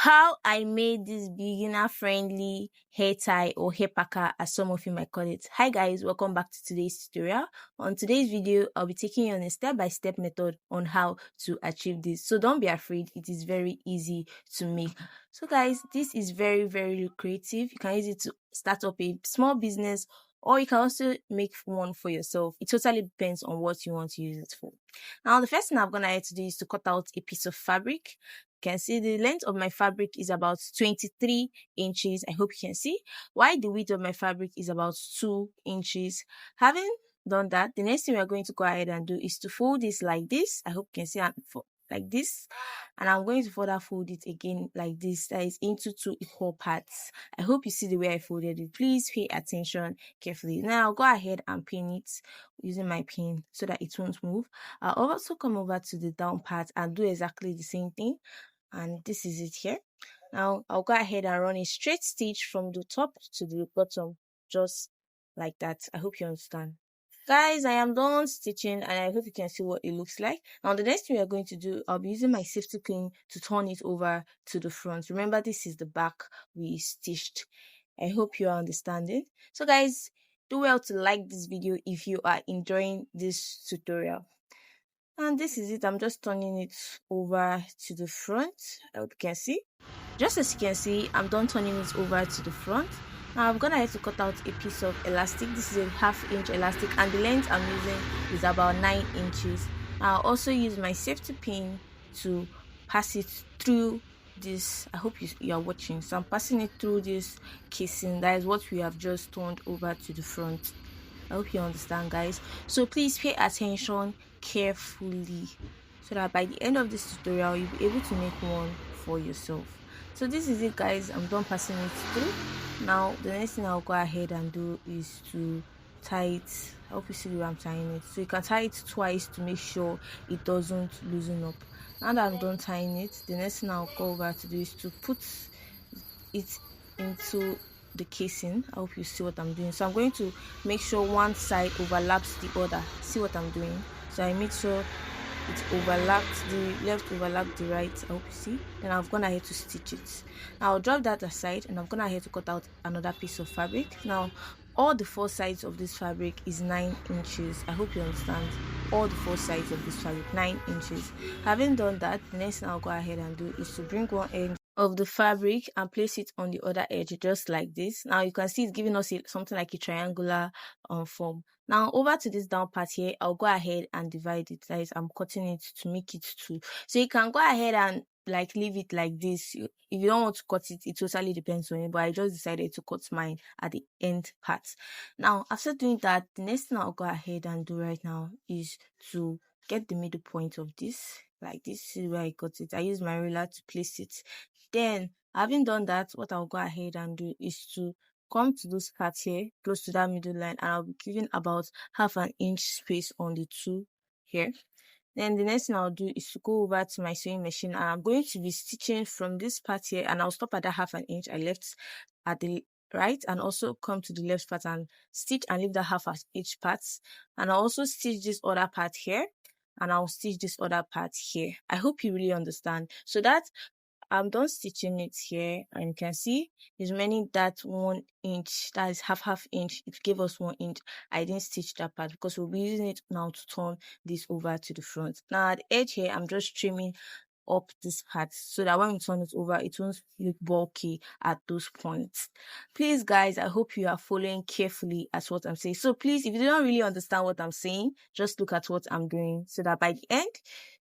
How I made this beginner friendly hair tie or hair packer, as some of you might call it. Hi guys, welcome back to today's tutorial. On today's video, I'll be taking you on a step-by-step method on how to achieve this. So don't be afraid, it is very easy to make. So guys, this is very lucrative. You can use it to start up a small business, or you can also make one for yourself. It totally depends on what you want to use it for. Now, the first thing I'm gonna have to do is to cut out a piece of fabric. You can see the length of my fabric is about 23 inches. I hope you can see. While the width of my fabric is about 2 inches. Having done that, the next thing we're going to go ahead and do is to fold this like this. I hope you can see like this, and I'm going to further fold it again like this, that is into 2 equal parts. I hope you see the way I folded it. Please pay attention carefully. Now I'll go ahead and pin it using my pin so that it won't move. I'll also come over to the down part and do exactly the same thing, and this is it here. Now I'll go ahead and run a straight stitch from the top to the bottom, just like that. I hope you understand. Guys, I am done stitching and I hope you can see what it looks like. Now the next thing we are going to do, I'll be using my safety pin to turn it over to the front. Remember, this is the back we stitched. I hope you are understanding. So guys, do well to like this video if you are enjoying this tutorial. And this is it. I'm just turning it over to the front. I hope you can see. Just as you can see, I'm done turning it over to the front. Now I'm gonna have to cut out a piece of elastic. This is a 1/2 inch elastic, and the length I'm using is about 9 inches. I'll also use my safety pin to pass it through this. I hope you are watching. So I'm passing it through this casing. That is what we have just turned over to the front. I hope you understand, guys. So please pay attention carefully so that by the end of this tutorial you'll be able to make one for yourself. So this is it, guys. I'm done passing it through. Now the next thing I'll go ahead and do is to tie it. I hope you see the way I'm tying it. So you can tie it twice to make sure it doesn't loosen up. Now that I'm done tying it, the next thing I'll go over to do is to put it into the casing. I hope you see what I'm doing. So I'm going to make sure one side overlaps the other. See what I'm doing? So I make sure it overlaps, the left overlaps the right. I hope you see. Then I've gone ahead to stitch it. Now I'll drop that aside and I've gone ahead to cut out another piece of fabric. Now all the 4 sides of this fabric is 9 inches. I hope you understand. All the 4 sides of this fabric, 9 inches. Having done that, the next thing I'll go ahead and do is to bring one edge of the fabric and place it on the other edge, just like this. Now you can see it's giving us something like a triangular form. Now over to this down part here, I'll go ahead and divide it. That is, I'm cutting it to make it 2. So you can go ahead and like leave it like this. If you don't want to cut it, it totally depends on you, but I just decided to cut mine at the end part. Now after doing that, the next thing I'll go ahead and do right now is to get the middle point of this. Like this is where I got it. I use my ruler to place it. Then having done that, what I'll go ahead and do is to come to this part here, close to that middle line, and I'll be giving about 1/2 inch space on the 2 here. Then the next thing I'll do is to go over to my sewing machine, and I'm going to be stitching from this part here, and I'll stop at that 1/2 inch I left at the right, and also come to the left part and stitch and leave that 1/2 inch part, and I'll also stitch this other part here, and I'll stitch this other part here. I hope you really understand. So that I'm done stitching it here, and you can see it's remaining that 1 inch, that is 1/2 inch. It gave us 1 inch. I didn't stitch that part because we'll be using it now to turn this over to the front. Now at the edge here, I'm just trimming up this part so that when we turn it over, it won't look bulky at those points. Please guys, I hope you are following carefully at what I'm saying. So please, if you don't really understand what I'm saying, just look at what I'm doing so that by the end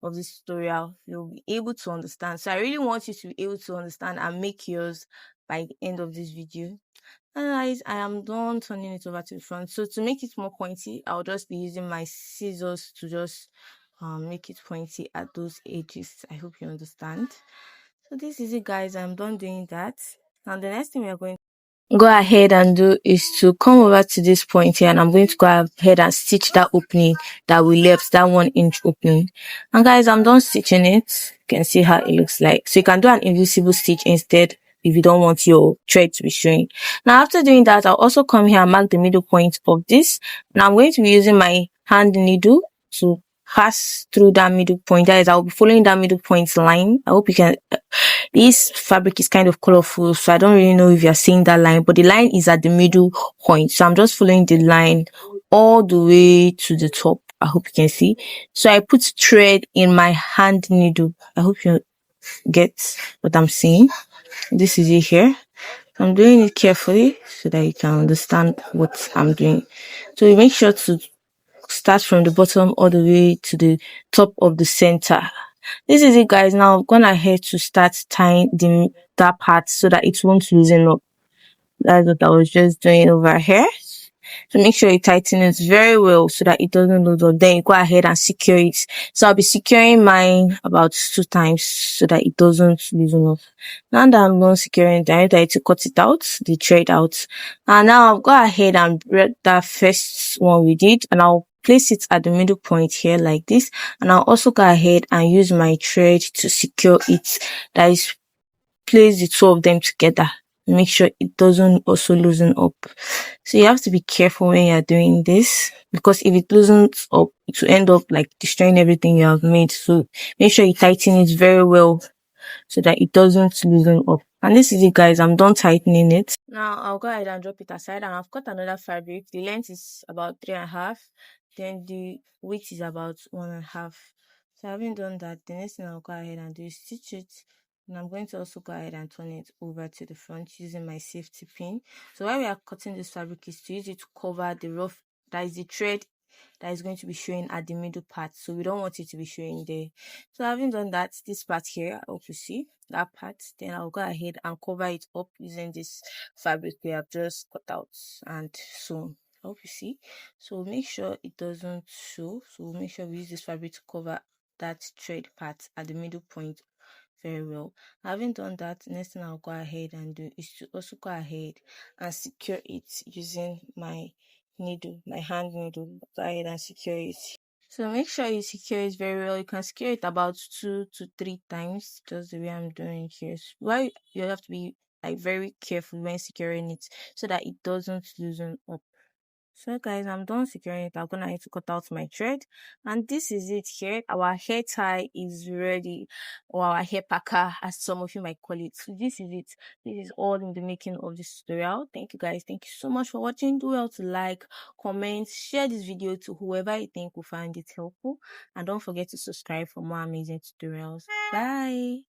of this tutorial you'll be able to understand. So I really want you to be able to understand and make yours by the end of this video. And guys, I am done turning it over to the front. So to make it more pointy, I'll just be using my scissors to just make it pointy at those edges. I hope you understand. So this is it, guys. I'm done doing that. Now the next thing we are going to go ahead and do is to come over to this point here, and I'm going to go ahead and stitch that opening that we left, that 1 inch opening. And guys, I'm done stitching it. You can see how it looks like. So you can do an invisible stitch instead if you don't want your thread to be showing. Now after doing that, I'll also come here and mark the middle point of this. Now I'm going to be using my hand needle to pass through that middle point. That is, I'll be following that middle point line. I hope you can. This fabric is kind of colorful, so I don't really know if you're seeing that line, but the line is at the middle point. So I'm just following the line all the way to the top. I hope you can see. So I put thread in my hand needle. I hope you get what I'm saying. This is it here. I'm doing it carefully so that you can understand what I'm doing. So you make sure to start from the bottom all the way to the top of the center. This is it, guys. Now I'm gonna ahead to start tying that part so that it won't loosen up. That's what I was just doing over here. So make sure you tighten it very well so that it doesn't lose up. Then you go ahead and secure it. So I'll be securing mine about 2 times so that it doesn't loosen up. Now that I'm done securing it, I need to cut it out, the thread out. And now I'll go ahead and break that first one we did, and I'll place it at the middle point here like this. And I'll also go ahead and use my thread to secure it. That is, place the two of them together. Make sure it doesn't also loosen up. So you have to be careful when you're doing this, because if it loosens up, it will end up like destroying everything you have made. So make sure you tighten it very well so that it doesn't loosen up. And this is it, guys. I'm done tightening it. Now I'll go ahead and drop it aside, and I've cut another fabric. The length is about 3.5, then the width is about 1.5. So having done that, the next thing I'll go ahead and do is stitch it. And I'm going to also go ahead and turn it over to the front using my safety pin. So while we are cutting this fabric is to use it to cover the rough, that is the thread that is going to be showing at the middle part. So we don't want it to be showing there. So having done that, this part here, I hope you see that part, then I'll go ahead and cover it up using this fabric we have just cut out and sewn. I hope you see. So make sure it doesn't show. So make sure we use this fabric to cover that thread part at the middle point very well. Having done that, next thing I'll go ahead and do is to also go ahead and secure it using my needle, my hand needle. Go ahead and secure it. So make sure you secure it very well. You can secure it about 2 to 3 times, just the way I'm doing here. Why you have to be like very careful when securing it so that it doesn't loosen up. So guys, I'm done securing it. I'm gonna need to cut out my thread, and this is it here. Our hair tie is ready, or our hair packer, as some of you might call it. So this is it. This is all in the making of this tutorial. Thank you guys. Thank you so much for watching. Do well to like, comment, share this video to whoever you think will find it helpful, and don't forget to subscribe for more amazing tutorials. Bye.